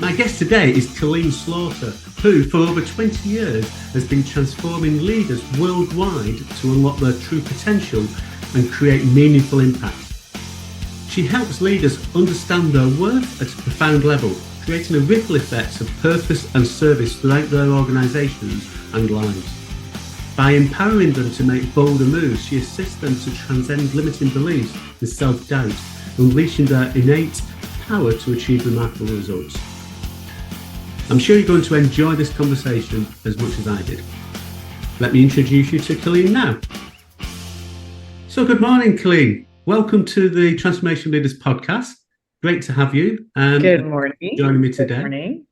My guest today is Colleen Slaughter, who for over 20 years has been transforming leaders worldwide to unlock their true potential and create meaningful impact. She helps leaders understand their worth at a profound level, creating a ripple effect of purpose and service throughout their organisations and lives. By empowering them to make bolder moves, she assists them to transcend limiting beliefs and self-doubt, unleashing their innate power to achieve remarkable results. I'm sure you're going to enjoy this conversation as much as I did. Let me introduce you to Colleen now. So good morning, Colleen. Welcome to the Transformation Leaders podcast. Great to have you. Good morning. Joining me today. Good morning.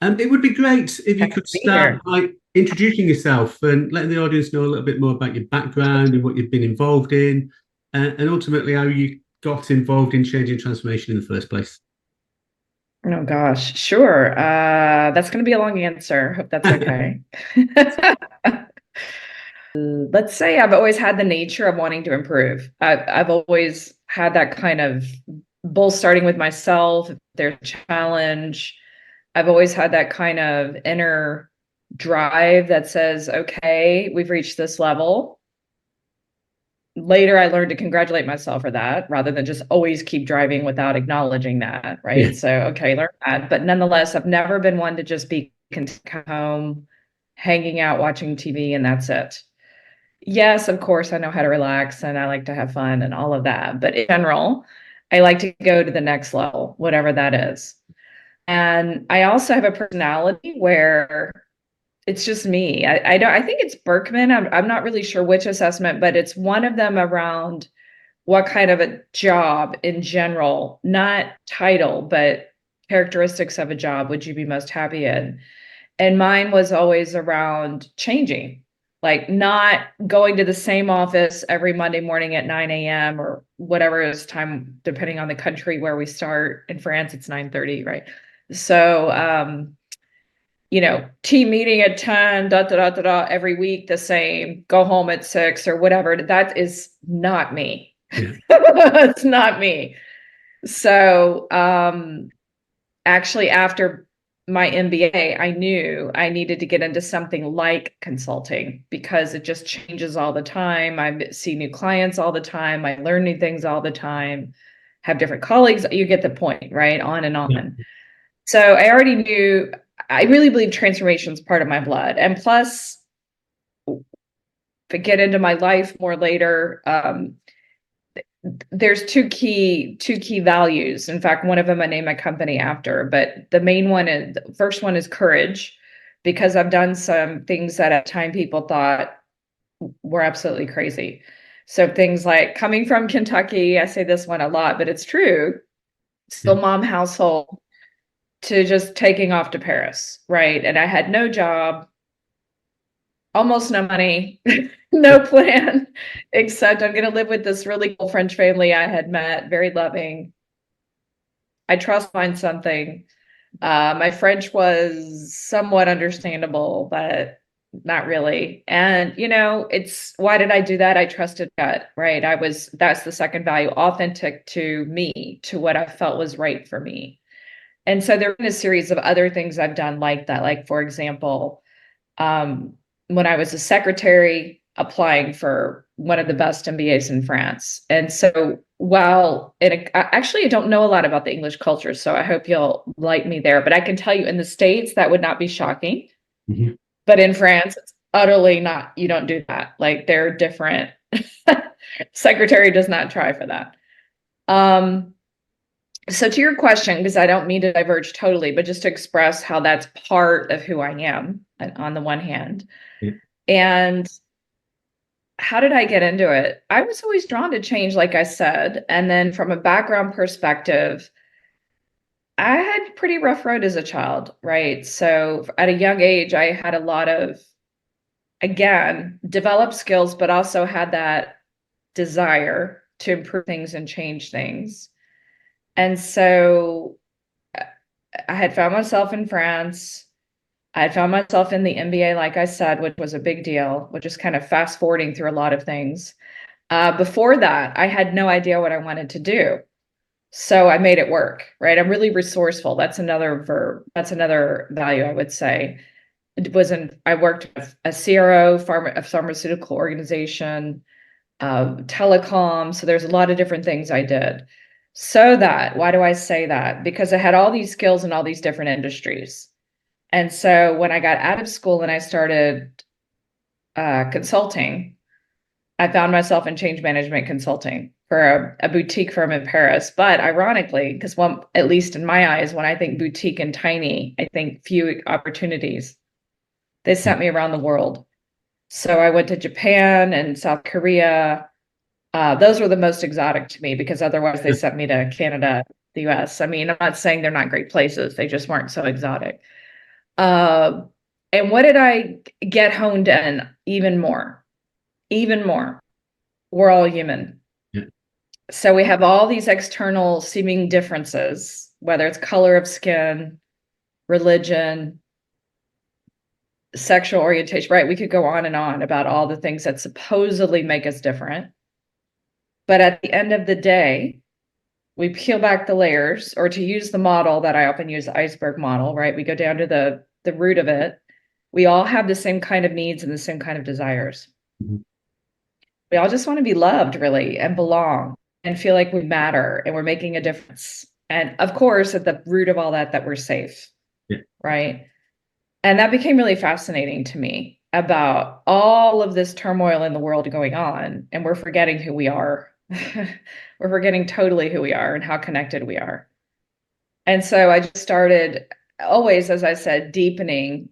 It would be great if you could start by introducing yourself and letting the audience know a little bit more about your background and what you've been involved in, and ultimately how you got involved in changing transformation in the first place. Oh gosh, sure. That's going to be a long answer. Hope that's okay. Let's say I've always had the nature of wanting to improve. I've always had that kind of both starting with myself, there's a challenge. I've always had that kind of inner drive that says, okay, we've reached this level. Later, I learned to congratulate myself for that rather than just always keep driving without acknowledging that, right? Yeah. So, okay, learn that. But nonetheless, I've never been one to just be home, hanging out, watching TV, and that's it. Yes, of course, I know how to relax and I like to have fun and all of that. But in general, I like to go to the next level, whatever that is. And I also have a personality where it's just me. I think it's Berkman. I'm not really sure which assessment, but it's one of them around what kind of a job in general, not title, but characteristics of a job would you be most happy in? And mine was always around changing, like not going to the same office every Monday morning at 9 a.m. or whatever is time, depending on the country where we start. In France, it's 9:30, right? So, team meeting at 10, every week the same, go home at 6 or whatever. That is not me. Yeah. It's not me. So actually, after my MBA, I knew I needed to get into something like consulting because it just changes all the time. I see new clients all the time. I learn new things all the time, have different colleagues. You get the point, right? On and on. Yeah. So I already knew. I really believe transformation is part of my blood. And plus, to get into my life more later, there's two key values. In fact, one of them I named my company after, but the first one is courage, because I've done some things that at the time people thought were absolutely crazy. So things like coming from Kentucky, I say this one a lot, but it's true, still mom household, to just taking off to Paris, right? And I had no job, almost no money, no plan, except I'm going to live with this really cool French family I had met, very loving. I trust find something. My French was somewhat understandable, but not really. And, why did I do that? I trusted gut, right? That's the second value, authentic to me, to what I felt was right for me. And so there have been a series of other things I've done like that. Like, for example, when I was a secretary applying for one of the best MBAs in France. And so actually, I don't know a lot about the English culture, so I hope you'll like me there. But I can tell you in the States, that would not be shocking. Mm-hmm. But in France, it's utterly not. You don't do that. Like, they're different. Secretary does not try for that. So to your question, because I don't mean to diverge totally, but just to express how that's part of who I am on the one hand. Yeah. And how did I get into it? I was always drawn to change, like I said. And then from a background perspective, I had a pretty rough road as a child, right? So at a young age, I had a lot of, again, developed skills, but also had that desire to improve things and change things. And so I had found myself in France. I had found myself in the MBA, like I said, which was a big deal, which is kind of fast forwarding through a lot of things. Before that, I had no idea what I wanted to do. So I made it work, right? I'm really resourceful. That's another verb. That's another value I would say. I worked with a CRO, a pharmaceutical organization, telecom. So there's a lot of different things I did. Why do I say that? Because I had all these skills in all these different industries. And so when I got out of school and I started consulting, I found myself in change management consulting for a boutique firm in Paris. But ironically, because at least in my eyes, when I think boutique and tiny, I think few opportunities. They sent me around the world. So I went to Japan and South Korea. Those were the most exotic to me because otherwise they sent me to Canada, the US. I mean, I'm not saying they're not great places. They just weren't so exotic. Uh, and what did I get honed in even more? Even more. We're all human. Yeah. So we have all these external seeming differences, whether it's color of skin, religion, sexual orientation, right? We could go on and on about all the things that supposedly make us different. But at the end of the day, we peel back the layers, or to use the model that I often use, the iceberg model, right? We go down to the root of it. We all have the same kind of needs and the same kind of desires. Mm-hmm. We all just want to be loved, really, and belong and feel like we matter and we're making a difference. And of course, at the root of all that, that we're safe, Yeah. right? And that became really fascinating to me about all of this turmoil in the world going on. And we're forgetting who we are. We're forgetting totally who we are and how connected we are. And so I just started always, as I said, deepening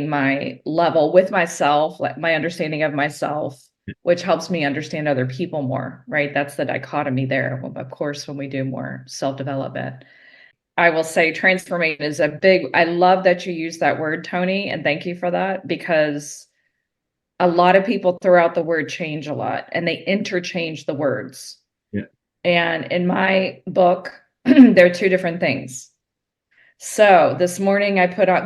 my level with myself, like my understanding of myself, which helps me understand other people more, right? That's the dichotomy there, of course, when we do more self-development. I will say transformation is I love that you use that word, Tony, and thank you for that, because a lot of people throw out the word change a lot and they interchange the words. Yeah. And in my book, there are two different things. So this morning I put on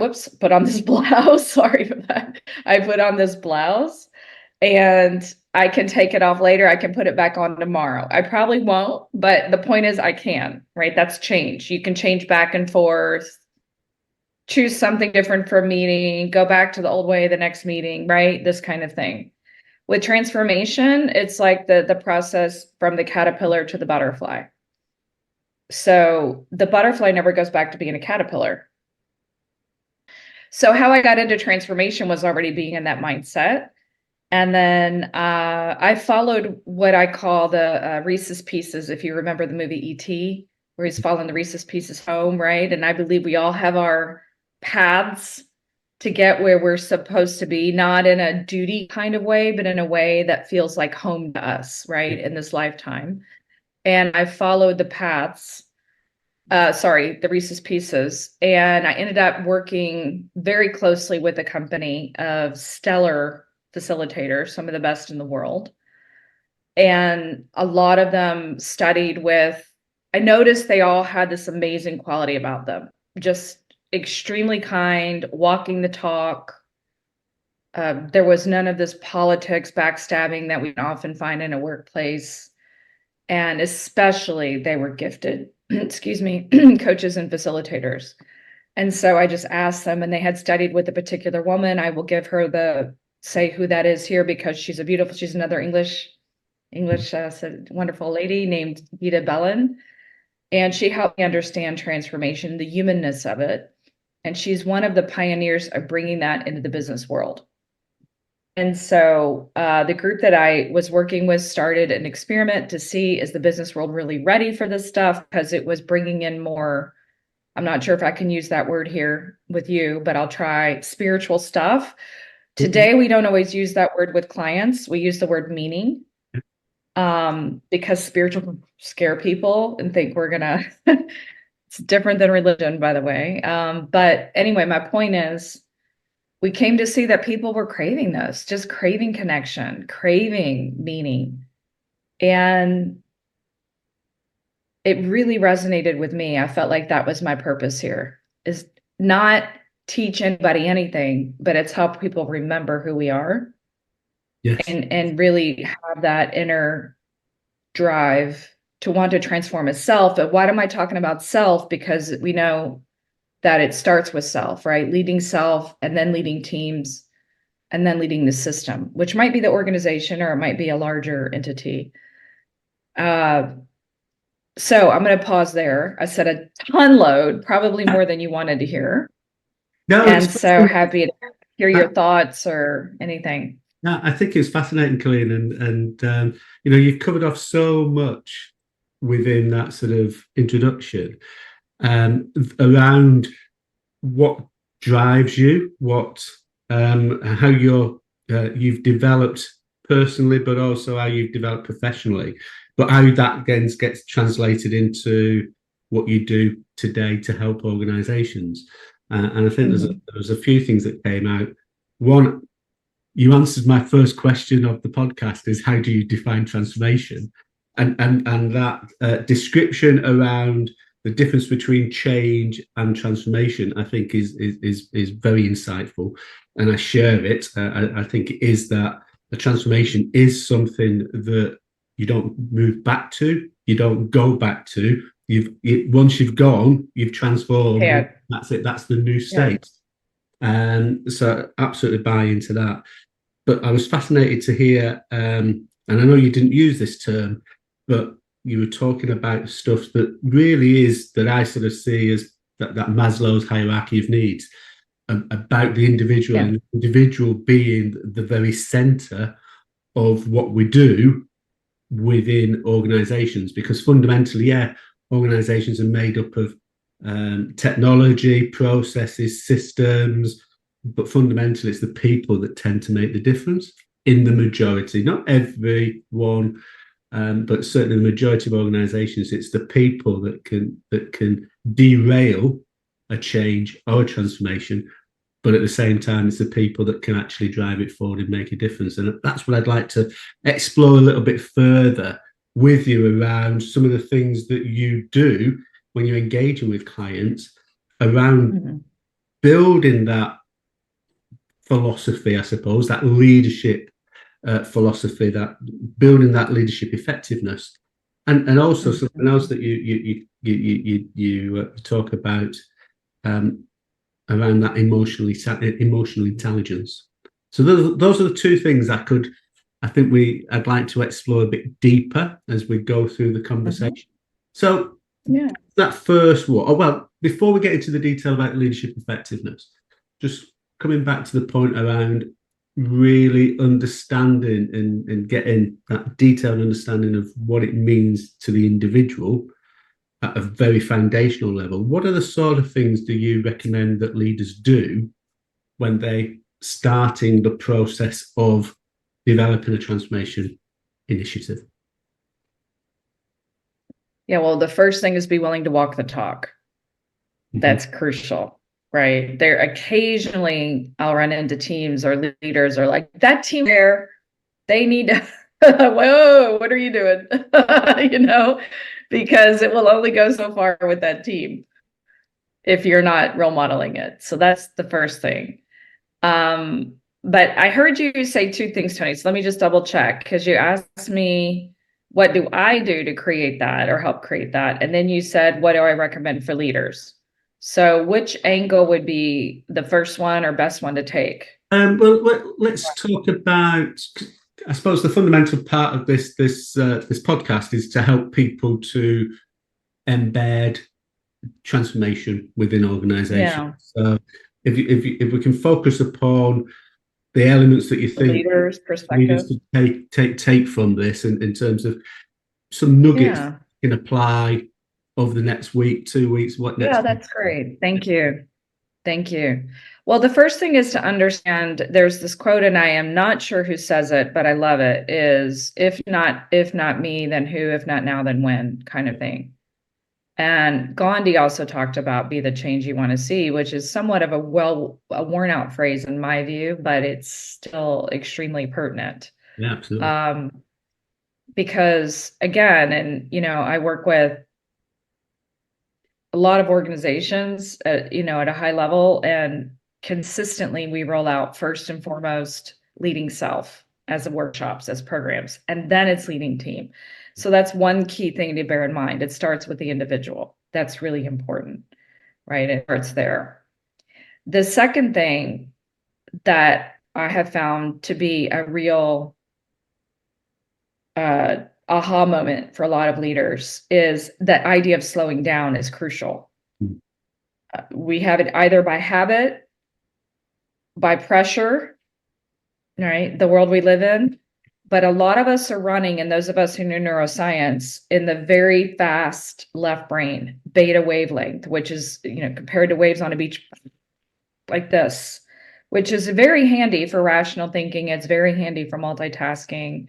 this blouse. Sorry for that. I put on this blouse and I can take it off later. I can put it back on tomorrow. I probably won't, but the point is I can, right? That's change. You can change back and forth, choose something different for a meeting, go back to the old way the next meeting, right? This kind of thing. With transformation, it's like the process from the caterpillar to the butterfly. So the butterfly never goes back to being a caterpillar. So how I got into transformation was already being in that mindset. And then I followed what I call the Reese's Pieces, if you remember the movie E.T., where he's following the Reese's Pieces home, right? And I believe we all have our paths to get where we're supposed to be, not in a duty kind of way, but in a way that feels like home to us, right, in this lifetime. And I followed the paths, the Reese's Pieces, and I ended up working very closely with a company of stellar facilitators, some of the best in the world. And a lot of them studied with, I noticed they all had this amazing quality about them, just extremely kind, walking the talk. There was none of this politics, backstabbing that we often find in a workplace. And especially they were gifted, excuse me, coaches and facilitators. And so I just asked them, and they had studied with a particular woman. I will give her say who that is here because she's another English, wonderful lady named Gita Bellin. And she helped me understand transformation, the humanness of it. And she's one of the pioneers of bringing that into the business world. And so the group that I was working with started an experiment to see, is the business world really ready for this stuff? Because it was bringing in more, I'm not sure if I can use that word here with you, but I'll try, spiritual stuff. Today, we don't always use that word with clients. We use the word meaning because spiritual scare people and think we're going to, it's different than religion, by the way. But anyway, my point is, we came to see that people were craving this, just craving connection, craving meaning. And it really resonated with me. I felt like that was my purpose here, is not teach anybody anything, but it's help people remember who we are. Yes. And really have that inner drive to want to transform a self. But why am I talking about self? Because we know that it starts with self, right? Leading self, and then leading teams, and then leading the system, which might be the organization or it might be a larger entity. So I'm going to pause there. I said a ton load, probably more than you wanted to hear. No, and so happy to hear your thoughts or anything. Yeah, I think it's fascinating, Colleen, and you've covered off so much within that sort of introduction around what drives you, how you've developed personally, but also how you've developed professionally, but how that again gets translated into what you do today to help organisations. And I think there's a few things that came out. One, you answered my first question of the podcast: is how do you define transformation? And that description around the difference between change and transformation, I think is very insightful, and I share it. I think it is that a transformation is something that you don't move back to, you don't go back to. Once you've gone, you've transformed. Yeah. That's it. That's the new state. And so absolutely buy into that. But I was fascinated to hear, and I know you didn't use this term, but you were talking about stuff that really is, that I sort of see as that Maslow's hierarchy of needs, about the individual, and the individual being the very center of what we do within organizations. Because fundamentally, organizations are made up of technology, processes, systems, but fundamentally it's the people that tend to make the difference in the majority. Not everyone, but certainly the majority of organizations, it's the people that can derail a change or a transformation, but at the same time it's the people that can actually drive it forward and make a difference. And that's what I'd like to explore a little bit further with you, around some of the things that you do when you're engaging with clients around building that philosophy, I suppose, that leadership philosophy, that building that leadership effectiveness, and also something else that you talk about around that emotional intelligence. So those are the two things I'd like to explore a bit deeper as we go through the conversation. So that first one, well, before we get into the detail about leadership effectiveness, just coming back to the point around really understanding and getting that detailed understanding of what it means to the individual at a very foundational level. What are the sort of things do you recommend that leaders do when they're starting the process of developing a transformation initiative? Yeah, well, the first thing is be willing to walk the talk. That's crucial, right? There occasionally I'll run into teams or leaders are like, that team there, they need to, whoa, what are you doing? Because it will only go so far with that team if you're not role modeling it. So that's the first thing. But I heard you say two things, Tony. So let me just double check, because you asked me, what do I do to create that or help create that? And then you said, what do I recommend for leaders? So which angle would be the first one or best one to take? Well, let's talk about, I suppose the fundamental part of this podcast is to help people to embed transformation within organizations. So if we can focus upon the elements that you think leaders' perspective to take from this, in terms of some nuggets you can apply over the next week, 2 weeks, that's great. Thank you. Well, the first thing is to understand, there's this quote, and I am not sure who says it, but I love it, is if not me, then who? If not now, then when, kind of thing. And Gandhi also talked about be the change you want to see, which is somewhat of a worn out phrase in my view, but it's still extremely pertinent. Yeah, absolutely. Because again, and I work with a lot of organizations at a high level, and consistently we roll out first and foremost leading self as workshops, as programs, and then it's leading team. So that's one key thing to bear in mind. It starts with the individual. That's really important, right? It starts there. The second thing that I have found to be a real aha moment for a lot of leaders is that idea of slowing down is crucial. We have it either by habit, by pressure, right? The world we live in. But a lot of us are running, and those of us who know neuroscience, in the very fast left brain, beta wavelength, which is, compared to waves on a beach like this, which is very handy for rational thinking. It's very handy for multitasking.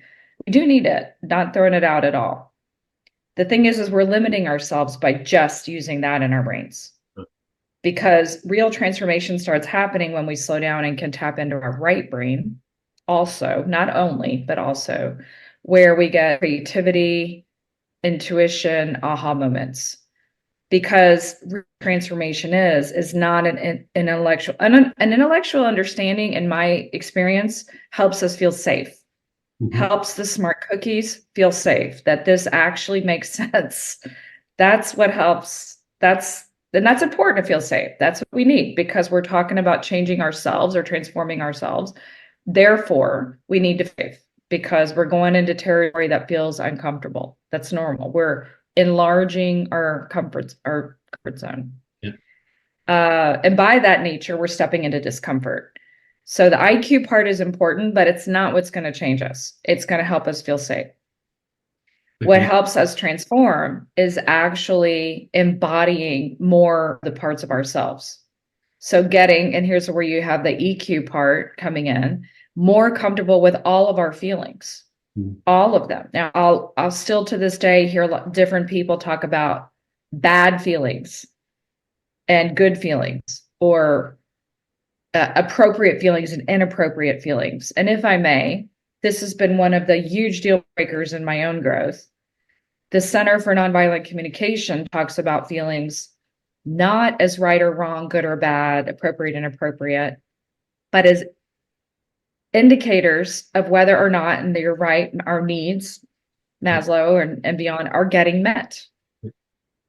We do need it, not throwing it out at all. The thing is we're limiting ourselves by just using that in our brains, because real transformation starts happening when we slow down and can tap into our right brain also, not only, but also where we get creativity, intuition, aha moments. Because transformation is not an intellectual, an intellectual understanding, in my experience, helps us feel safe. Helps the smart cookies feel safe, that this actually makes sense. That's what helps. That's important to feel safe. That's what we need, because we're talking about changing ourselves or transforming ourselves. Therefore, we need to faith, because we're going into territory that feels uncomfortable. That's normal. We're enlarging our comfort zone. Yeah. And by that nature, we're stepping into discomfort. So the IQ part is important, but it's not what's going to change us. It's going to help us feel safe. Okay. What helps us transform is actually embodying more of the parts of ourselves. So and here's where you have the EQ part coming in, more comfortable with all of our feelings, all of them. Now, I'll still to this day hear different people talk about bad feelings and good feelings, or appropriate feelings and inappropriate feelings. And if I may, this has been one of the huge deal breakers in my own growth. The Center for Nonviolent Communication talks about feelings not as right or wrong, good or bad, appropriate, inappropriate, but as indicators of whether or not, and you're right, our needs, Maslow and beyond, are getting met.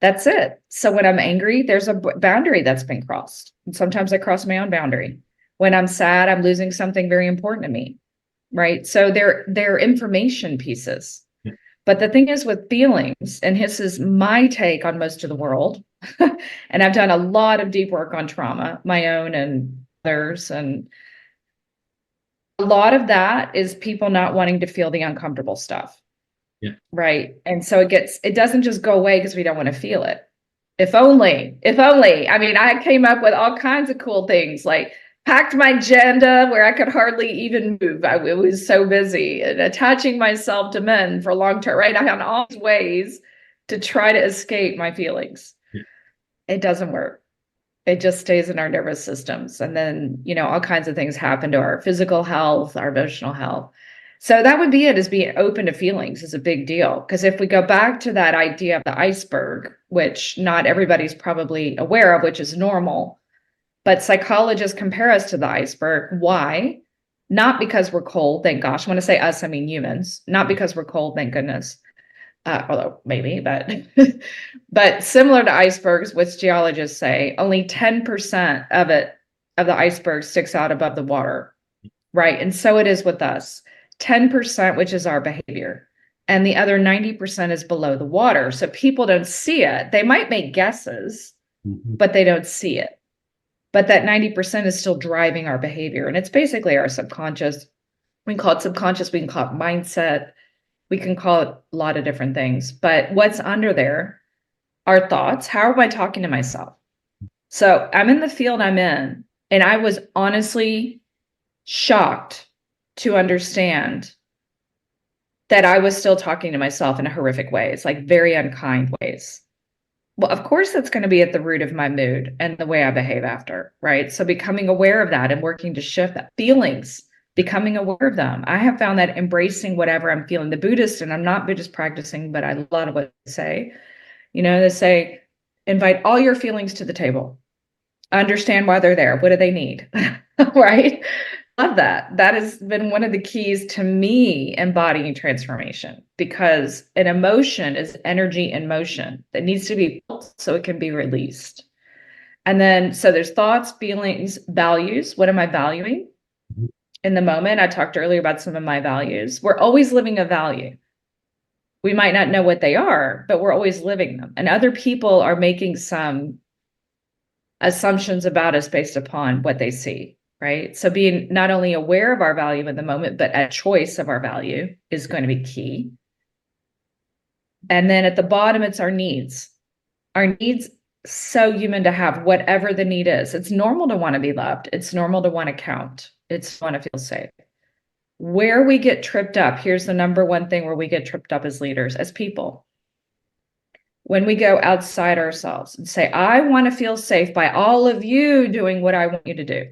That's it. So when I'm angry, there's a boundary that's been crossed. And sometimes I cross my own boundary. When I'm sad, I'm losing something very important to me, right? So they're information pieces. Yeah. But the thing is with feelings, and this is my take on most of the world, and I've done a lot of deep work on trauma, my own and others, and a lot of that is people not wanting to feel the uncomfortable stuff. Yeah. Right. And so it doesn't just go away because we don't want to feel it. If only, I mean, I came up with all kinds of cool things, like packed my agenda where I could hardly even move. It was so busy, and attaching myself to men for long term, right? I found all these ways to try to escape my feelings. Yeah. It doesn't work. It just stays in our nervous systems. And then, all kinds of things happen to our physical health, our emotional health. So that would be it, is being open to feelings is a big deal. Because if we go back to that idea of the iceberg, which not everybody's probably aware of, which is normal, but psychologists compare us to the iceberg. Why? Not because we're cold, thank gosh. When I say us, I mean humans. Not because we're cold, thank goodness. Although maybe, but similar to icebergs, which geologists say, only 10% of the iceberg sticks out above the water, right? And so it is with us. 10%, which is our behavior, and the other 90% is below the water. So people don't see it. They might make guesses, but they don't see it. But that 90% is still driving our behavior. And it's basically our subconscious. We can call it subconscious. We can call it mindset. We can call it a lot of different things. But what's under there are thoughts. How am I talking to myself? So I'm in the field I'm in, and I was honestly shocked to understand that I was still talking to myself in horrific ways, like very unkind ways. Well, of course, that's going to be at the root of my mood and the way I behave after, right? So becoming aware of that and working to shift that feelings, becoming aware of them. I have found that embracing whatever I'm feeling, the Buddhist, and I'm not Buddhist practicing, but I love a lot of what they say. They say, invite all your feelings to the table. Understand why they're there. What do they need? Right? love that. That has been one of the keys to me embodying transformation, because an emotion is energy in motion that needs to be felt so it can be released. And then, so there's thoughts, feelings, values. What am I valuing in the moment? I talked earlier about some of my values. We're always living a value. We might not know what they are, but we're always living them. And other people are making some assumptions about us based upon what they see, right? So being not only aware of our value in the moment, but a choice of our value is going to be key. And then at the bottom, it's our needs. Our needs, so human to have whatever the need is. It's normal to want to be loved. It's normal to want to count. It's want to feel safe. Where we get tripped up, here's the number one thing where we get tripped up as leaders, as people. When we go outside ourselves and say, I want to feel safe by all of you doing what I want you to do.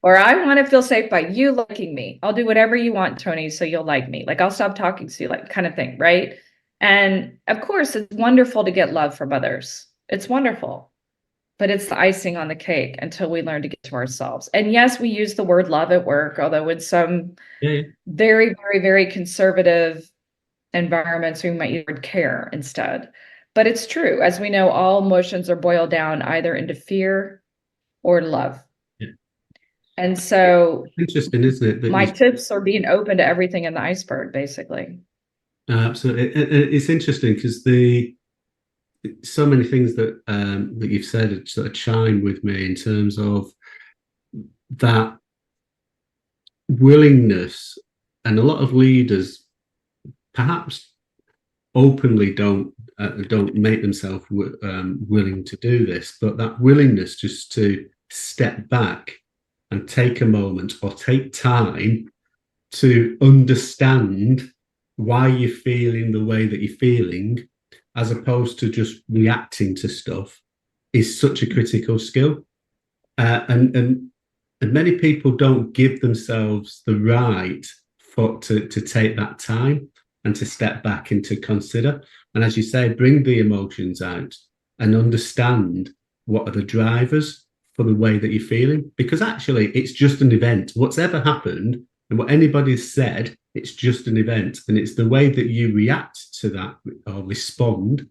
Or I want to feel safe by you liking me. I'll do whatever you want, Tony, so you'll like me. Like, I'll stop talking to you, like, kind of thing, right? And of course, it's wonderful to get love from others. It's wonderful. But it's the icing on the cake until we learn to get to ourselves. And yes, we use the word love at work, although in some very, very, very conservative environments, we might use the word care instead. But it's true. As we know, all emotions are boiled down either into fear or love. Yeah. And so interesting, isn't it? That my tips are being open to everything in the iceberg, basically. Absolutely. It's interesting because so many things that that you've said sort of chime with me in terms of that willingness, and a lot of leaders perhaps openly don't make themselves willing to do this, but that willingness just to step back and take a moment or take time to understand why you're feeling the way that you're feeling, as opposed to just reacting to stuff, is such a critical skill. And many people don't give themselves the right to take that time and to step back and to consider. And as you say, bring the emotions out and understand what are the drivers for the way that you're feeling. Because actually, it's just an event. What's ever happened and what anybody's said, it's just an event. And it's the way that you react to that or respond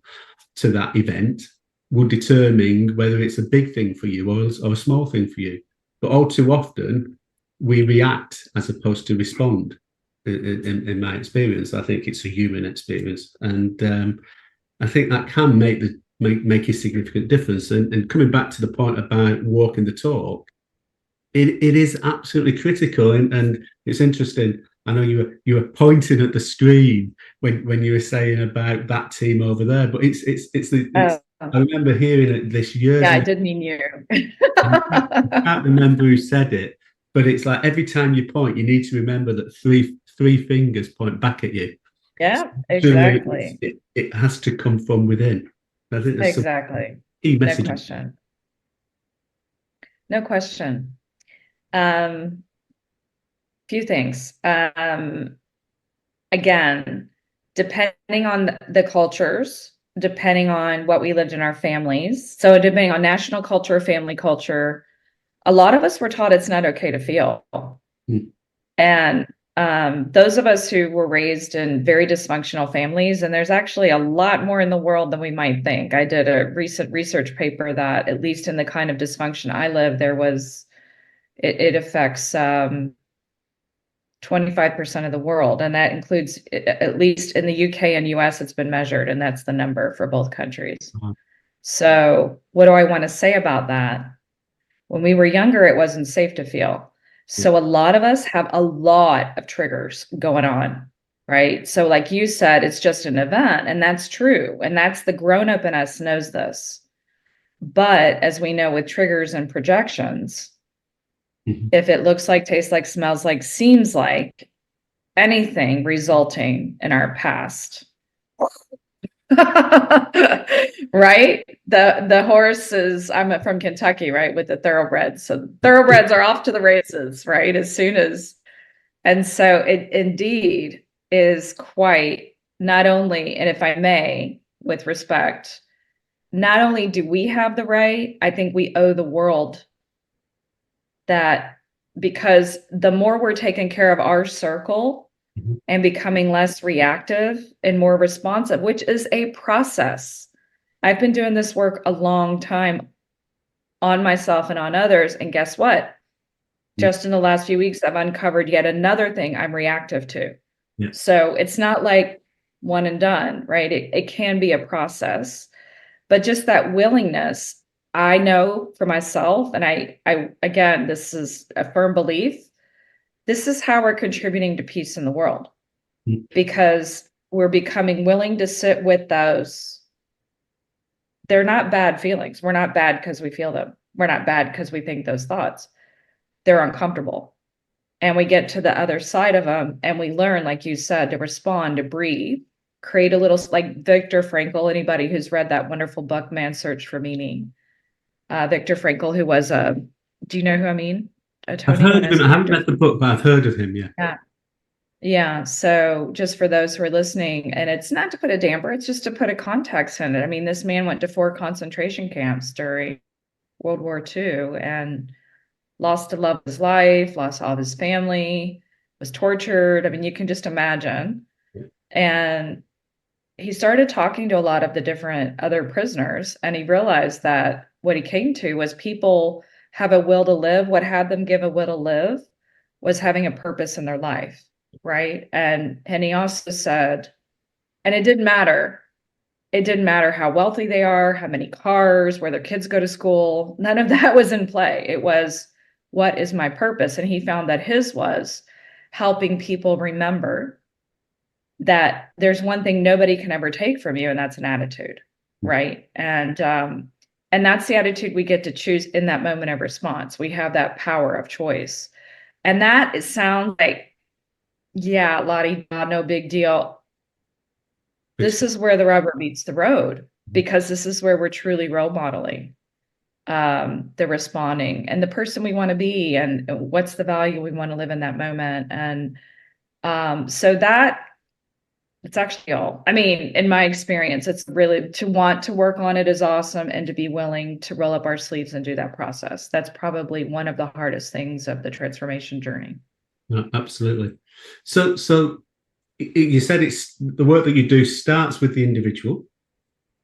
to that event will determine whether it's a big thing for you or a small thing for you. But all too often, we react as opposed to respond. In my experience, I think it's a human experience, and I think that can make a significant difference. And coming back to the point about walking the talk, it is absolutely critical. And it's interesting. I know you were pointing at the screen when you were saying about that team over there, but it's I remember hearing it this year. Yeah, I did mean you. I can't remember who said it, but it's like every time you point, you need to remember that three fingers point back at you. Yeah, exactly. It has to come from within. I think that's exactly. Key message. No question. No question. Few things. Again, depending on the cultures, depending on what we lived in our families. So depending on national culture, family culture, a lot of us were taught it's not okay to feel. And those of us who were raised in very dysfunctional families, and there's actually a lot more in the world than we might think. I did a recent research paper that, at least in the kind of dysfunction I live, it affects 25% of the world. And that includes, at least in the UK and US, it's been measured, and that's the number for both countries. So what do I want to say about that? When we were younger, it wasn't safe to feel. So a lot of us have a lot of triggers going on, right? So like you said, it's just an event, and that's true. And that's the grown-up in us knows this. But as we know with triggers and projections, if it looks like, tastes like, smells like, seems like, anything resulting in our past, right? The horses, I'm from Kentucky, right? With the thoroughbreds. So thoroughbreds are off to the races, right? And so it indeed is quite, not only, and if I may, with respect, not only do we have the right, I think we owe the world that because the more we're taking care of our circle and becoming less reactive and more responsive, which is a process. I've been doing this work a long time on myself and on others. And guess what? Just in the last few weeks, I've uncovered yet another thing I'm reactive to. Yeah. So it's not like one and done, right? It can be a process, but just that willingness, I know for myself, and I again, this is a firm belief, this is how we're contributing to peace in the world, because we're becoming willing to sit with those. They're not bad feelings. We're not bad because we feel them. We're not bad because we think those thoughts. They're uncomfortable. And we get to the other side of them and we learn, like you said, to respond, to breathe, create a little, like Viktor Frankl, anybody who's read that wonderful book, Man's Search for Meaning. Viktor Frankl, who was do you know who I mean? I've heard of him. I haven't read the book, but I've heard of him, yeah. Yeah. Yeah. So just for those who are listening, and it's not to put a damper, it's just to put a context in it. I mean, this man went to 4 concentration camps during World War II and lost the love of his life, lost all of his family, was tortured. I mean, you can just imagine. And he started talking to a lot of the different other prisoners, and he realized that what he came to was people have a will to live. What had them give a will to live was having a purpose in their life, right? And he also said, and it didn't matter. It didn't matter how wealthy they are, how many cars, where their kids go to school. None of that was in play. It was, what is my purpose? And he found that his was helping people remember that there's one thing nobody can ever take from you, and that's an attitude, right? And that's the attitude we get to choose in that moment of response. We have that power of choice. And that sounds like, yeah, la-di-da, no big deal. This is where the rubber meets the road, because this is where we're truly role modeling the responding and the person we want to be, and what's the value we want to live in that moment. And so that it's actually all, I mean, in my experience, it's really, to want to work on it is awesome, and to be willing to roll up our sleeves and do that process. That's probably one of the hardest things of the transformation journey. No, absolutely. So you said it's the work that you do starts with the individual,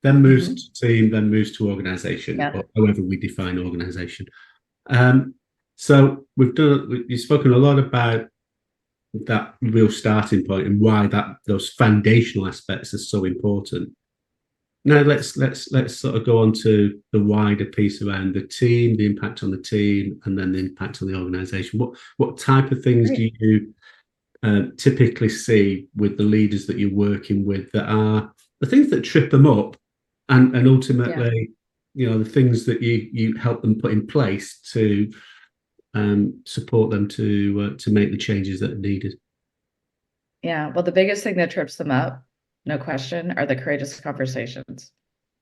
then moves to team, then moves to organization, or however we define organization. So you've spoken a lot about that real starting point and why those foundational aspects are so important. Now let's sort of go on to the wider piece around the team, the impact on the team, and then the impact on the organization. What type of things do you typically see with the leaders that you're working with that are the things that trip them up, and ultimately, the things that you help them put in place to support them to make the changes that are needed? Yeah, well, the biggest thing that trips them up, no question, are the courageous conversations.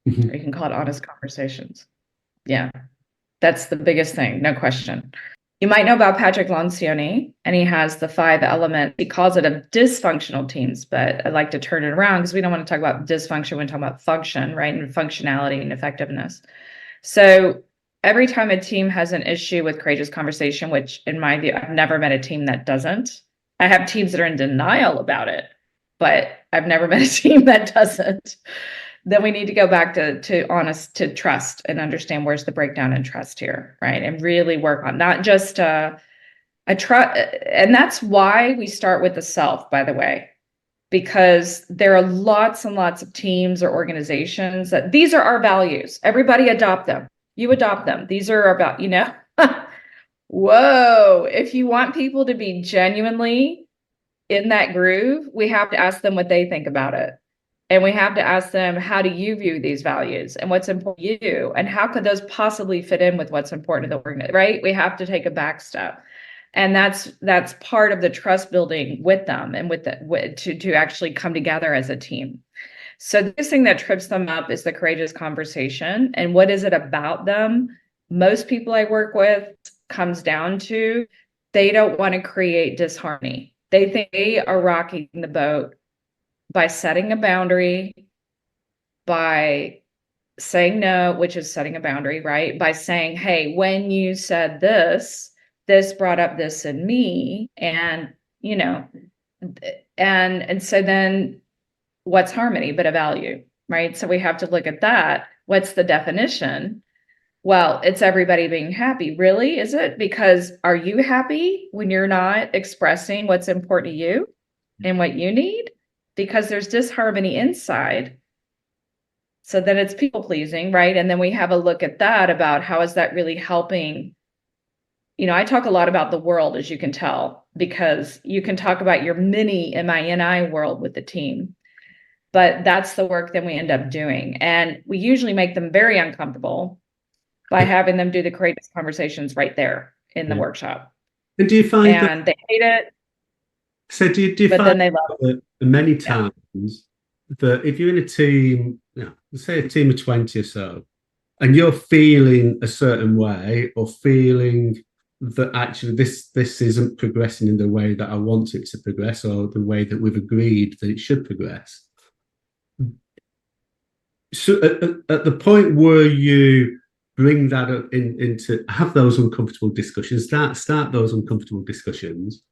Or you can call it honest conversations. Yeah, that's the biggest thing, no question. You might know about Patrick Lencioni, and he has the 5 elements. He calls it of dysfunctional teams, but I like to turn it around because we don't want to talk about dysfunction. We want to talk about function, right? And functionality and effectiveness. So every time a team has an issue with courageous conversation, which in my view, I've never met a team that doesn't. I have teams that are in denial about it, but I've never met a team that doesn't. Then we need to go back to trust and understand where's the breakdown in trust here, right? And really work on not just a trust. And that's why we start with the self, by the way, because there are lots and lots of teams or organizations that these are our values. Everybody adopt them. You adopt them. These are about, whoa, if you want people to be genuinely in that groove, we have to ask them what they think about it. And we have to ask them, how do you view these values and what's important to you? And how could those possibly fit in with what's important to the organization, right? We have to take a back step. And that's part of the trust building with them and to actually come together as a team. So the biggest thing that trips them up is the courageous conversation. And what is it about them? Most people I work with comes down to, they don't want to create disharmony. They think they are rocking the boat by setting a boundary, by saying no, which is setting a boundary, right? By saying, hey, when you said this, this brought up this in me, and and so then what's harmony but a value, right? So we have to look at that. What's the definition? Well, it's everybody being happy. Really? Is it? Because are you happy when you're not expressing what's important to you and what you need? Because there's disharmony inside. So then it's people pleasing, right? And then we have a look at that about how is that really helping? I talk a lot about the world, as you can tell, because you can talk about your mini MINI world with the team, but that's the work that we end up doing. And we usually make them very uncomfortable by having them do the courageous conversations right there in the workshop. And do you find and they hate it? So do you but find then they love it. that many times that if you're in a team, let's say a team of 20 or so, and you're feeling a certain way or feeling that actually this isn't progressing in the way that I want it to progress or the way that we've agreed that it should progress. So at the point where you bring that up into have those uncomfortable discussions, start those uncomfortable discussions.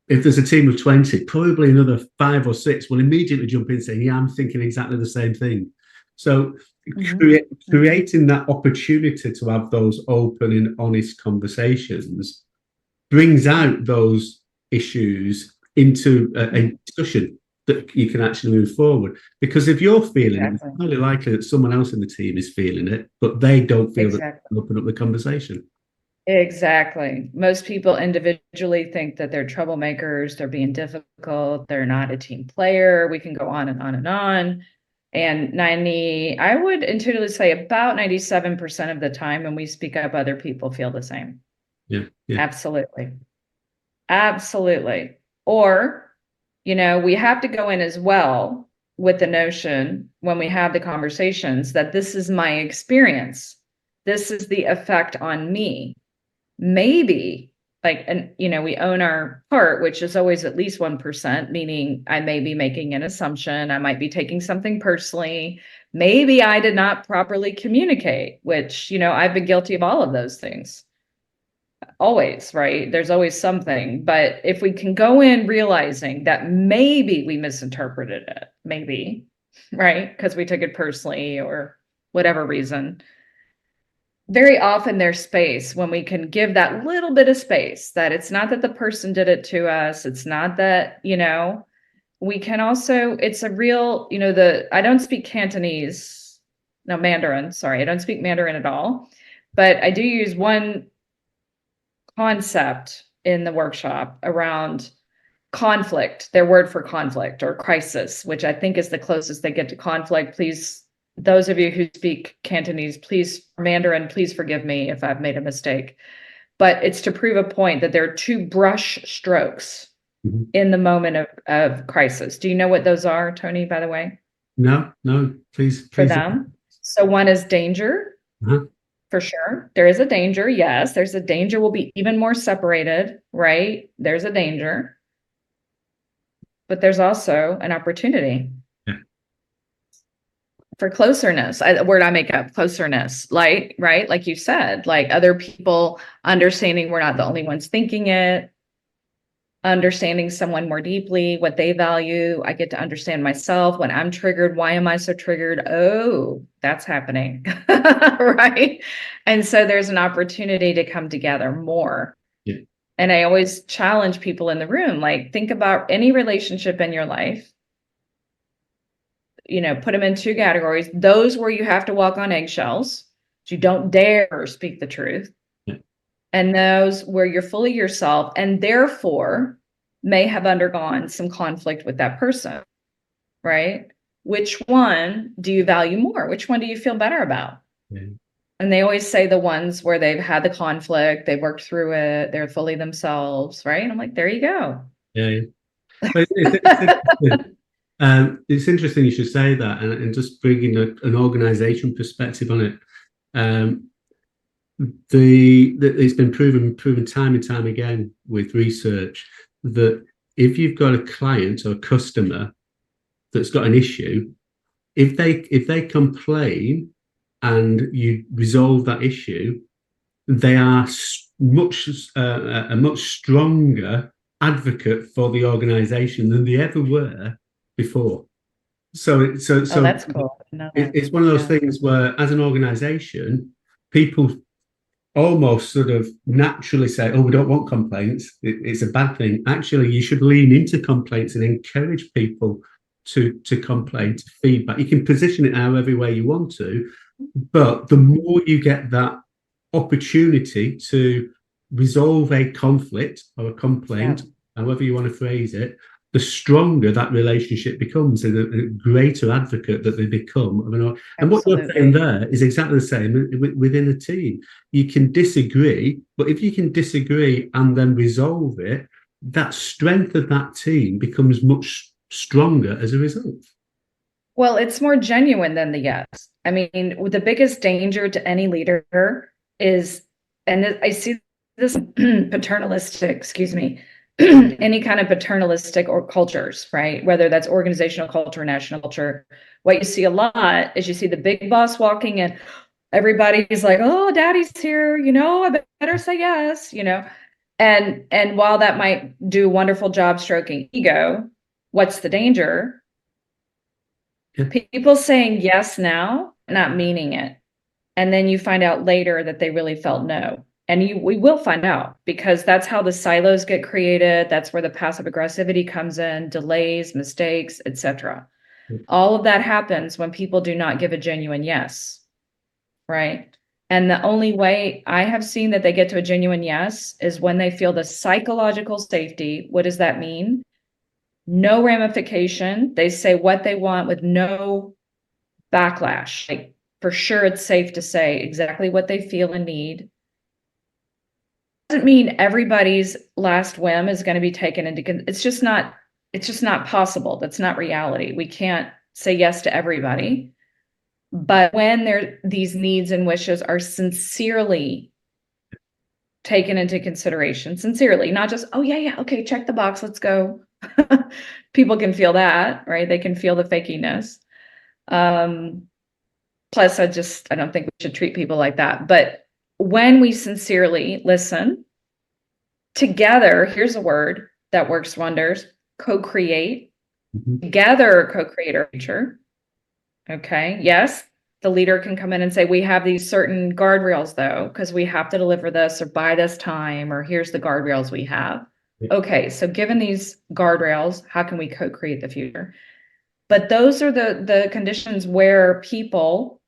If there's a team of 20, probably another 5 or 6 will immediately jump in and say, yeah, I'm thinking exactly the same thing. So creating that opportunity to have those open and honest conversations brings out those issues into a discussion that you can actually move forward. Because if you're feeling it, it's highly likely that someone else in the team is feeling it, but they don't feel that they can open up the conversation. Exactly. Most people individually think that they're troublemakers, they're being difficult, they're not a team player. We can go on and on and on. And I would intuitively say about 97% of the time when we speak up, other people feel the same. Yeah. Absolutely. Absolutely. Or, we have to go in as well with the notion when we have the conversations that this is my experience. This is the effect on me. Maybe we own our part, which is always at least 1%, meaning I may be making an assumption. I might be taking something personally. Maybe I did not properly communicate, which, I've been guilty of all of those things. Always, right? There's always something. But if we can go in realizing that maybe we misinterpreted it, maybe, right? Because we took it personally or whatever reason. Very often there's space when we can give that little bit of space, that it's not that the person did it to us. It's not that, we can also, it's a real, I don't speak Cantonese, no, Mandarin, sorry. I don't speak Mandarin at all, but I do use one concept in the workshop around conflict, their word for conflict or crisis, which I think is the closest they get to conflict. Please, those of you who speak Cantonese, Mandarin, please forgive me if I've made a mistake. But it's to prove a point that there are 2 brush strokes in the moment of crisis. Do you know what those are, Tony, by the way? No, please. For them. So one is danger. For sure. There is a danger. Yes, there's a danger. We'll be even more separated, right? There's a danger. But there's also an opportunity. For closeness, a word I make up, closeness, right? Like you said, like other people understanding we're not the only ones thinking it, understanding someone more deeply, what they value. I get to understand myself when I'm triggered. Why am I so triggered? Oh, that's happening, right? And so there's an opportunity to come together more. Yeah. And I always challenge people in the room, like think about any relationship in your life. Put them in 2 categories. Those where you have to walk on eggshells, so you don't dare speak the truth. And those where you're fully yourself and therefore may have undergone some conflict with that person, right? Which one do you value more? Which one do you feel better about? And they always say the ones where they've had the conflict, they've worked through it, they're fully themselves, right? And I'm like, there you go. Yeah. It's interesting you should say that, and just bringing an organisation perspective on it. It's been proven time and time again with research that if you've got a client or a customer that's got an issue, if they complain and you resolve that issue, they are a much stronger advocate for the organisation than they ever were before. So that's cool. it's one of those things where, as an organisation, people almost sort of naturally say, "Oh, we don't want complaints. It's a bad thing." Actually, you should lean into complaints and encourage people to complain, to feedback. You can position it however way you want to, but the more you get that opportunity to resolve a conflict or a complaint, however you want to phrase it, the stronger that relationship becomes, and a greater advocate that they become. And what you're saying there is exactly the same within a team. You can disagree, but if you can disagree and then resolve it, that strength of that team becomes much stronger as a result. Well, it's more genuine than the yes. I mean, the biggest danger to any leader is, and I see this paternalistic, any kind of paternalistic or cultures, right? Whether that's organizational culture or national culture. What you see a lot is you see the big boss walking in, everybody's like, "Oh, daddy's here, I better say yes," and while that might do a wonderful job stroking ego, what's the danger? People saying yes now, not meaning it. And then you find out later that they really felt no. And we will find out, because that's how the silos get created. That's where the passive aggressivity comes in, delays, mistakes, etc. All of that happens when people do not give a genuine yes, right? And the only way I have seen that they get to a genuine yes is when they feel the psychological safety. What does that mean? No ramification. They say what they want with no backlash. Like, for sure, it's safe to say exactly what they feel and need. Doesn't mean everybody's last whim is going to be taken into. It's just not possible. That's not reality. We can't say yes to everybody. But when these needs and wishes are sincerely taken into consideration, sincerely, not just, "Oh yeah, okay, check the box, let's go." People can feel that, right? They can feel the fakiness. Plus, I don't think we should treat people like that. But when we sincerely listen together, here's a word that works wonders: co-create. Together, co-create our future. Okay. Yes, the leader can come in and say, "We have these certain guardrails, though, because we have to deliver this or by this time, or here's the guardrails we have." Okay, so given these guardrails, how can we co-create the future? But those are the conditions where people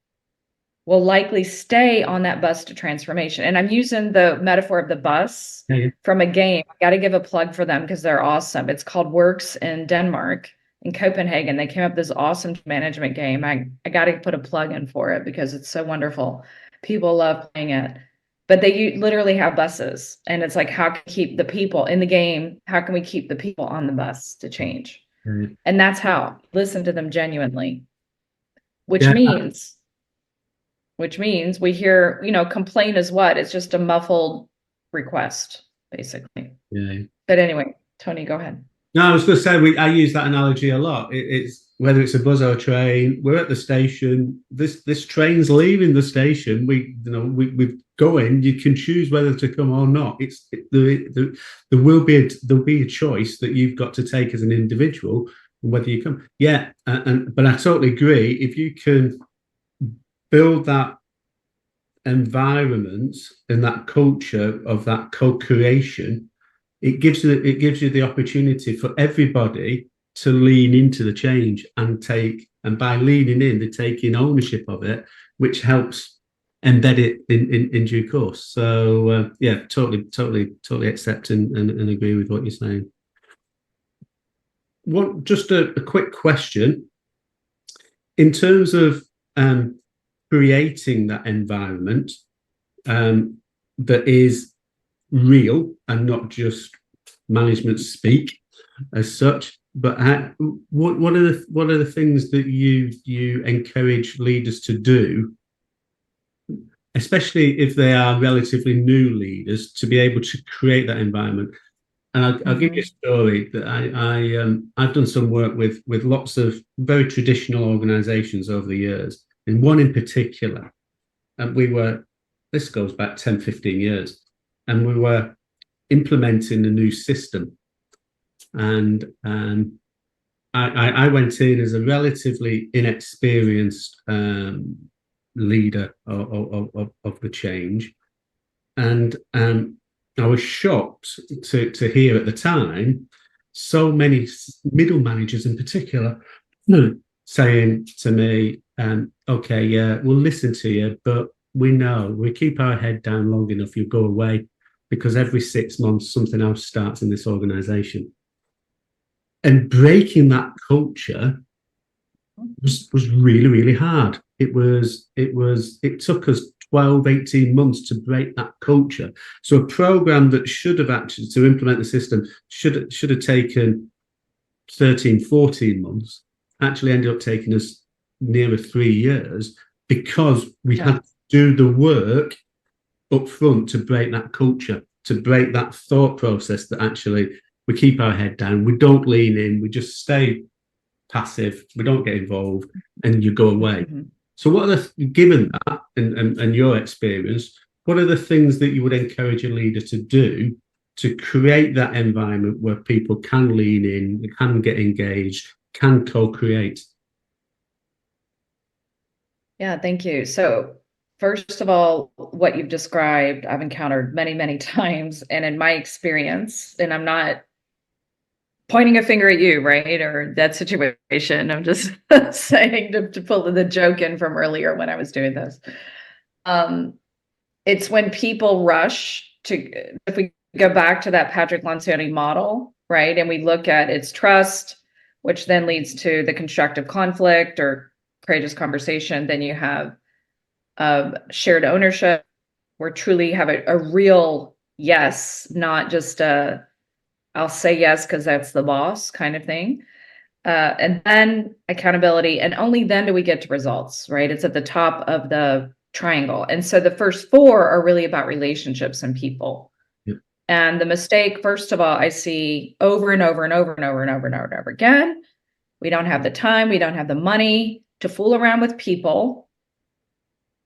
will likely stay on that bus to transformation. And I'm using the metaphor of the bus from a game. I got to give a plug for them because they're awesome. It's called Works in Denmark, in Copenhagen. They came up with this awesome management game. I got to put a plug in for it because it's so wonderful. People love playing it. But they literally have buses, and it's like, how can we keep the people in the game? How can we keep the people on the bus to change? And that's how. Listen to them genuinely, which means we hear, complaint is what? It's just a muffled request, basically. But anyway, Tony, go ahead. No, I was going to say, I use that analogy a lot. It's whether it's a bus or a train, we're at the station. This train's leaving the station. We're going. You can choose whether to come or not. There will be a choice that you've got to take as an individual, whether you come. Yeah, but I totally agree. If you can build that environment and that culture of that co-creation, it gives you the opportunity for everybody to lean into the change and by leaning in, they're taking ownership of it, which helps embed it in due course. So totally accept and agree with what you're saying. Just a quick question in terms of creating that environment that is real and not just management speak as such. But what are the things that you encourage leaders to do, especially if they are relatively new leaders, to be able to create that environment? And I'll give you a story that I've done some work with lots of very traditional organizations over the years, and one in particular, and this goes back 10, 15 years. and we were implementing a new system. And I went in as a relatively inexperienced leader of the change. And I was shocked to hear at the time so many middle managers in particular saying to me, okay, yeah, we'll listen to you, but we know we keep our head down long enough, you go away, because every 6 months something else starts in this organization. And breaking that culture was really, really hard. It took us 12, 18 months to break that culture. So a program that should have actually, to implement the system, should have taken 13, 14 months, actually ended up taking us nearer 3 years, because we had to do the work up front to break that culture, to break that thought process that actually we keep our head down, we don't lean in, we just stay passive, we don't get involved, and you go away. Mm-hmm. So what are given that and your experience, what are the things that you would encourage a leader to do to create that environment where people can lean in, can get engaged, can co-create? Yeah, thank you. So first of all, what you've described, I've encountered many, many times. And in my experience, and I'm not pointing a finger at you, right? Or that situation. I'm just saying to pull the joke in from earlier when I was doing this. It's when people rush to, if we go back to that Patrick Lencioni model, right? And we look at its trust, which then leads to the constructive conflict or courageous conversation. Then you have shared ownership, where truly have a real yes, not just a I'll say yes because that's the boss kind of thing. And then accountability, and only then do we get to results, right? It's at the top of the triangle. And so the first four are really about relationships and people. Yep. And the mistake, first of all, I see over and over and over and over and over and over and over again. We don't have the time, we don't have the money to fool around with people.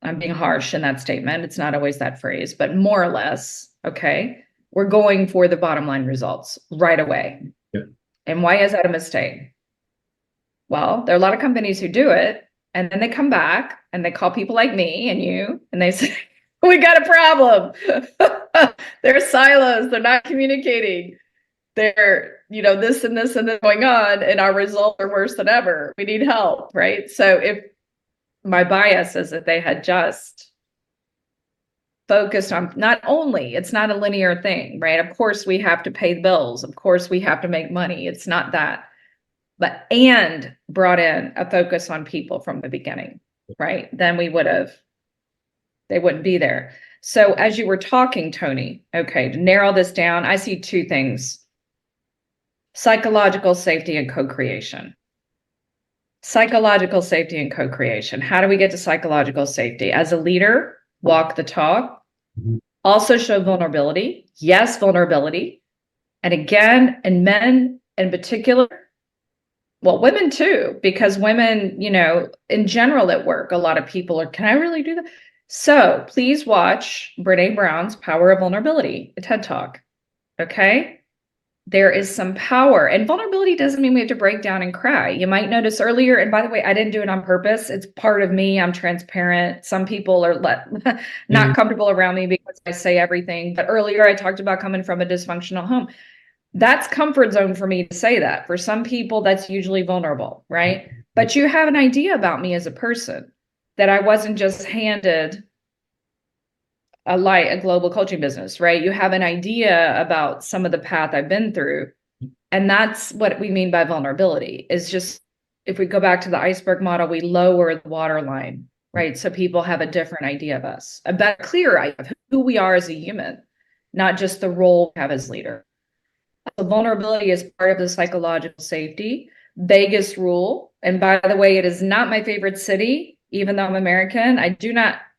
I'm being harsh in that statement. It's not always that phrase, but more or less, okay? We're going for the bottom line results right away. Yeah. And why is that a mistake? Well, there are a lot of companies who do it, and then they come back and they call people like me and you, and they say, we got a problem. They're silos. They're not communicating. They're, this and this and this going on, and our results are worse than ever. We need help, right? So if my bias is that they had just focused on not only, it's not a linear thing, right? Of course, we have to pay the bills. Of course, we have to make money. It's not that, but and brought in a focus on people from the beginning, right? Then they wouldn't be there. So as you were talking, Tony, okay, to narrow this down, I see two things: psychological safety and co-creation. Psychological safety and co-creation. How do we get to psychological safety? As a leader, walk the talk. Mm-hmm. Also show vulnerability. Yes, vulnerability. And again, in men in particular, well, women too, because women, in general at work, a lot of people are, can I really do that? So please watch Brene Brown's Power of Vulnerability, a TED Talk. Okay? There is some power, and vulnerability doesn't mean we have to break down and cry. You might notice earlier, and by the way, I didn't do it on purpose. It's part of me. I'm transparent. Some people are not comfortable around me because I say everything. But earlier I talked about coming from a dysfunctional home. That's comfort zone for me to say that. For some people, that's usually vulnerable, right? But you have an idea about me as a person, that I wasn't just handed a global coaching business, right? You have an idea about some of the path I've been through. And that's what we mean by vulnerability, is just, if we go back to the iceberg model, we lower the waterline, right? So people have a different idea of us, a better, clearer idea of who we are as a human, not just the role we have as leader. So vulnerability is part of the psychological safety. Vegas rule. And by the way, it is not my favorite city, even though I'm American.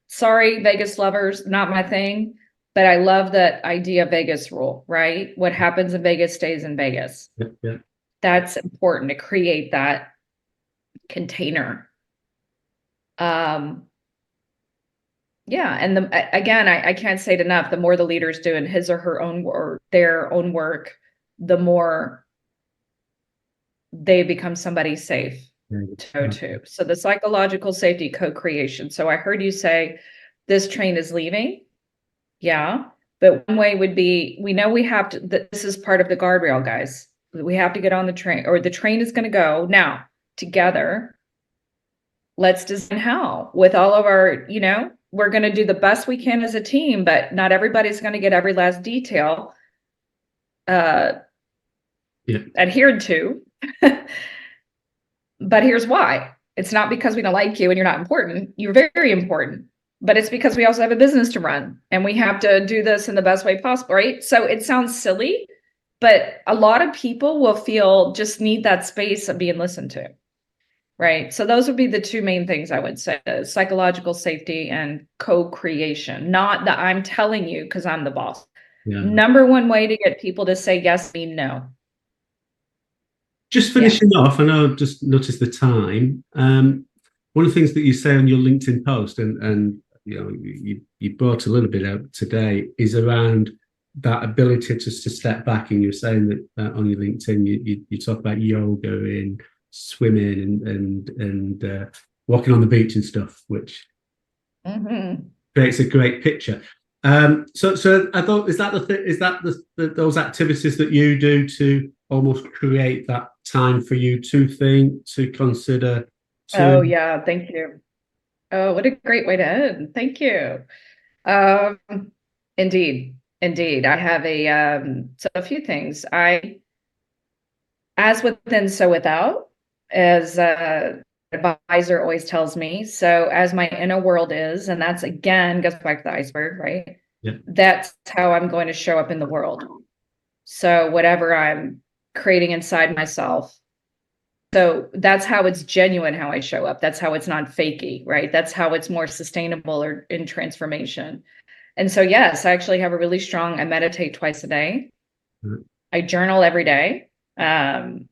Sorry, Vegas lovers, not my thing, but I love that idea of Vegas rule, right? What happens in Vegas stays in Vegas. Yeah. That's important to create that container. Yeah. And again, I can't say it enough. The more the leader's doing his or her own or their own work, the more they become somebody safe to go to. So the psychological safety co-creation. So I heard you say this train is leaving. Yeah. But one way would be, we know we have to, this is part of the guardrail, guys. We have to get on the train, or the train is going to go now together. Let's design how with all of our, we're going to do the best we can as a team, but not everybody's going to get every last detail adhered to. But here's why. It's not because we don't like you and you're not important. You're very, very important. But it's because we also have a business to run and we have to do this in the best way possible, right? So it sounds silly, but a lot of people will need that space of being listened to, right? So those would be the two main things I would say: psychological safety and co-creation. Not that I'm telling you because I'm the boss. Yeah. Number one way to get people to say yes mean no. Just finishing off, I know I've just noticed the time. One of the things that you say on your LinkedIn post, and you brought a little bit out today, is around that ability just to step back. And you're saying that on your LinkedIn, you talk about yoga and swimming and walking on the beach and stuff, which creates a great picture. So I thought, is that those activities that you do to almost create that time for you to think, to consider? Oh yeah, thank you. Oh, what a great way to end. Thank you. Indeed. I have a few things. As within, so without, as advisor always tells me. So as my inner world is, and that's again goes back to the iceberg, right? Yeah. That's how I'm going to show up in the world. So whatever I'm creating inside myself. So that's how it's genuine, how I show up. That's how it's not fakey, right? That's how it's more sustainable or in transformation. And so, yes, I actually have a really strong, I meditate twice a day. Mm-hmm. I journal every day, 10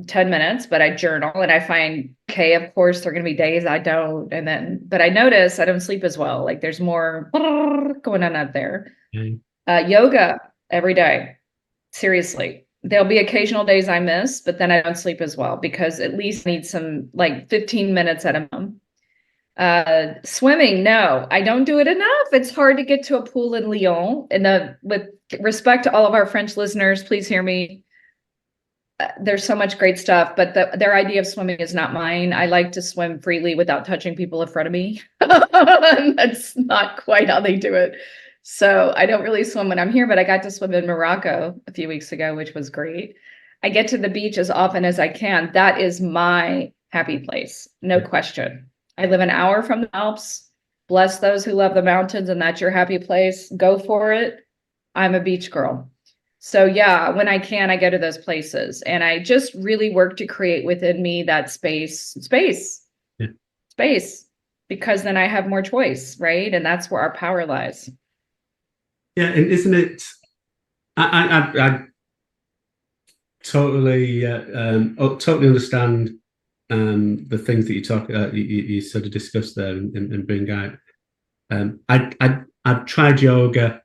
minutes, but I journal and I find, okay, of course, there are going to be days I don't. But I notice I don't sleep as well. Like there's more going on out there. Mm-hmm. Yoga every day. Seriously. There'll be occasional days I miss, but then I don't sleep as well because at least I need some 15 minutes at a minimum. Swimming, no, I don't do it enough. It's hard to get to a pool in Lyon. And with respect to all of our French listeners, please hear me. There's so much great stuff, but their idea of swimming is not mine. I like to swim freely without touching people in front of me. That's not quite how they do it. So I don't really swim when I'm here, but I got to swim in Morocco a few weeks ago, which was great. I get to the beach as often as I can. That is my happy place. No question. I live an hour from the Alps. Bless those who love the mountains and that's your happy place. Go for it. I'm a beach girl. So yeah, when I can, I go to those places and I just really work to create within me that space, because then I have more choice, right? And that's where our power lies. Yeah, and isn't it? I totally totally understand the things that you talk you sort of discuss there and bring out. I've tried yoga.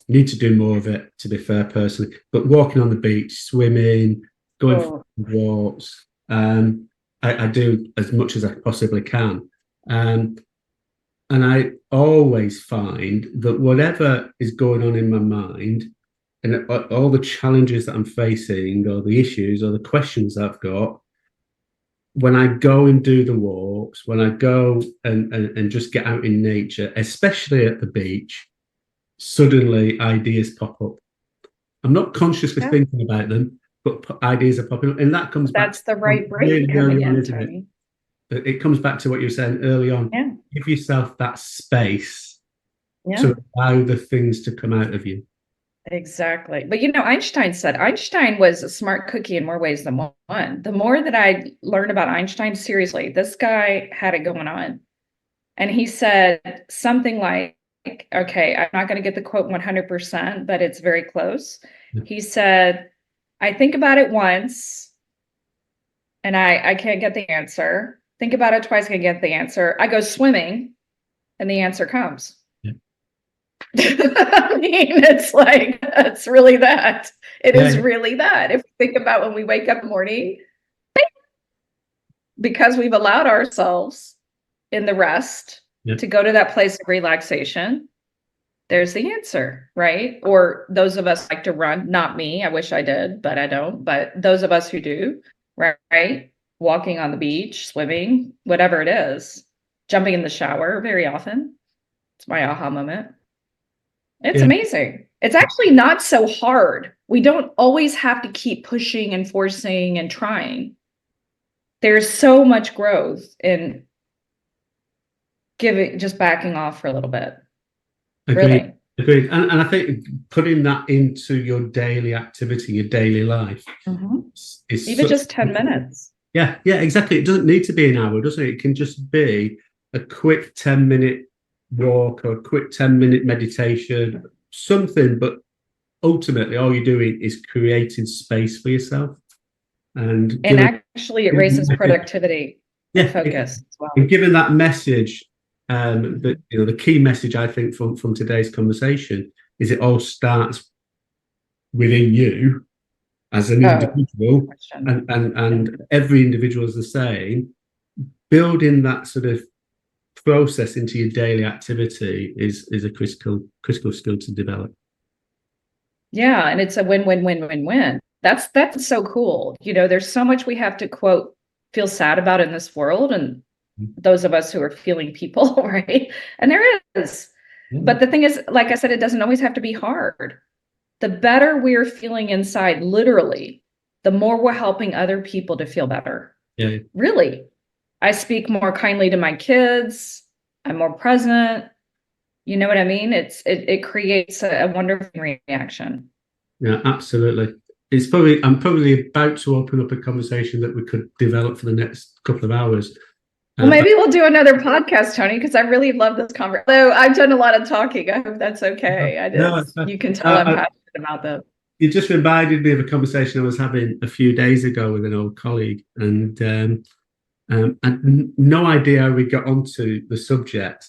Need to do more of it, to be fair, personally. But walking on the beach, swimming, going for walks, I do as much as I possibly can. And I always find that whatever is going on in my mind and all the challenges that I'm facing or the issues or the questions I've got, when I go and do the walks, when I go and just get out in nature, especially at the beach, suddenly ideas pop up. I'm not consciously thinking about them, but ideas are popping up. And that comes back. That's the right brain coming in, isn't it? It comes back to what you were saying early on. Yeah. Give yourself that space to allow the things to come out of you. Exactly. But Einstein was a smart cookie in more ways than one. The more that I learned about Einstein, seriously, this guy had it going on. And he said something like, okay, I'm not going to get the quote 100%, but it's very close. Yeah. He said, I think about it once and I can't get the answer. Think about it twice, I can get the answer. I go swimming and the answer comes. I mean, it's really that. It is really that. If we think about when we wake up in the morning, because we've allowed ourselves in the rest to go to that place of relaxation, there's the answer, right? Or those of us like to run, not me. I wish I did, but I don't. But those of us who do, right? Walking on the beach, swimming, whatever it is, jumping in the shower very often. It's my aha moment. It's amazing. It's actually not so hard. We don't always have to keep pushing and forcing and trying. There's so much growth in just backing off for a little bit. Agreed. Really. Agreed. And I think putting that into your daily activity, your daily life, is even just 10 minutes. Yeah, exactly. It doesn't need to be an hour, does it? It can just be a quick 10-minute walk or a quick 10-minute meditation, something. But ultimately, all you're doing is creating space for yourself. And actually, it raises productivity and focus as well. And given that message, the key message I think from today's conversation is it all starts within you as an individual, and every individual is the same. Building that sort of process into your daily activity is a critical skill to develop. Yeah, and it's a win-win-win-win-win. That's so cool. There's so much we have to, quote, feel sad about in this world, and those of us who are feeling people, right? And there is. But the thing is, like I said, it doesn't always have to be hard. The better we're feeling inside, literally, the more we're helping other people to feel better. Yeah. Really. I speak more kindly to my kids. I'm more present. You know what I mean? It creates a wonderful reaction. Yeah, absolutely. I'm probably about to open up a conversation that we could develop for the next couple of hours. Well, maybe we'll do another podcast, Tony, because I really love this conversation. Although I've done a lot of talking. I hope that's okay. You can tell I'm passionate about this. You just reminded me of a conversation I was having a few days ago with an old colleague, and no idea how we got onto the subject,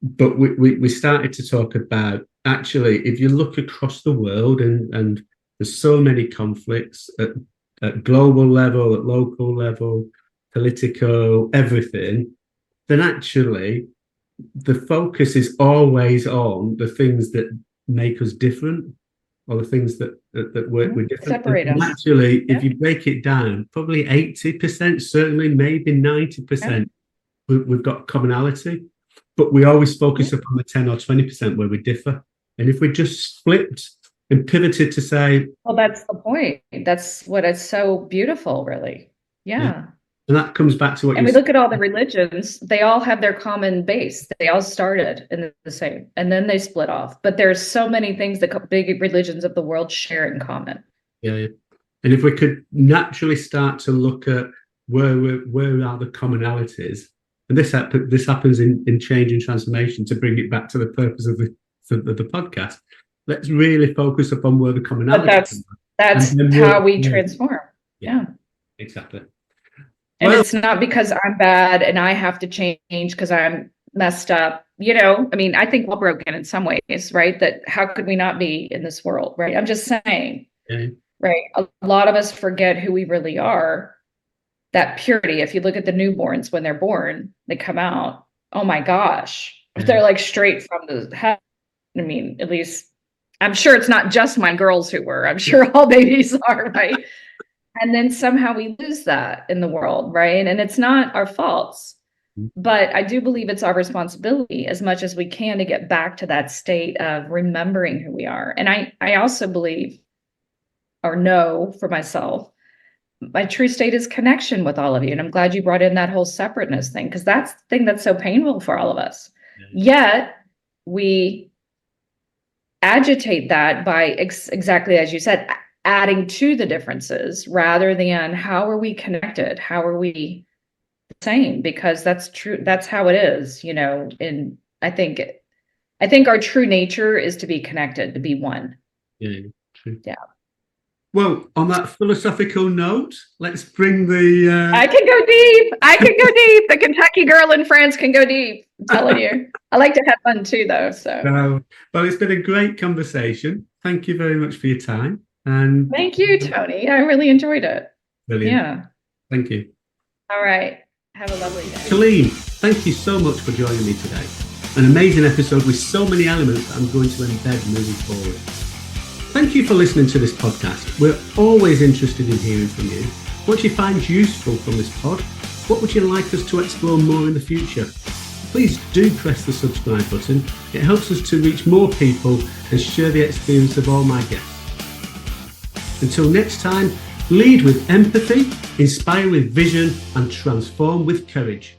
but we started to talk about, actually, if you look across the world, and there's so many conflicts at global level, at local level, political, everything, then actually the focus is always on the things that make us different, or the things that we're different. Separate us. Actually, if you break it down, probably 80%, certainly maybe 90%, we've got commonality, but we always focus upon the 10 or 20% where we differ. And if we just flipped and pivoted to say, well, that's the point. That's what is so beautiful, really. Yeah. And that comes back to what we look at all the religions, they all have their common base. They all started in the same, and then they split off. But there's so many things that big religions of the world share in common. Yeah. And if we could naturally start to look at where are the commonalities, and this happens in change and transformation, to bring it back to the purpose of the podcast. Let's really focus upon where the commonalities are. That's how we transform. Yeah. Exactly. And it's not because I'm bad and I have to change because I'm messed up. I mean, I think we're broken in some ways, right? That how could we not be in this world, right? I'm just saying, right? A lot of us forget who we really are. That purity, if you look at the newborns when they're born, they come out, oh my gosh, they're like straight from the head. I mean, at least I'm sure it's not just my girls who were. I'm sure all babies are, right? And then somehow we lose that in the world, right? And it's not our faults, but I do believe it's our responsibility as much as we can to get back to that state of remembering who we are. And I also believe, or know for myself, my true state is connection with all of you. And I'm glad you brought in that whole separateness thing, because that's the thing that's so painful for all of us. Yet we agitate that by exactly as you said, adding to the differences rather than how are we connected? How are we the same? Because that's true. That's how it is, and I think our true nature is to be connected, to be one. Yeah, true. Yeah. Well, on that philosophical note, let's bring the... I can go deep. I can go deep. The Kentucky girl in France can go deep. I'm telling you. I like to have fun too, though. So, well, it's been a great conversation. Thank you very much for your time. And thank you, Tony. I really enjoyed it. Brilliant. Yeah. Thank you. All right. Have a lovely day. Colleen, thank you so much for joining me today. An amazing episode with so many elements that I'm going to embed moving forward. Thank you for listening to this podcast. We're always interested in hearing from you. What you find useful from this pod? What would you like us to explore more in the future? Please do press the subscribe button. It helps us to reach more people and share the experience of all my guests. Until next time, lead with empathy, inspire with vision, and transform with courage.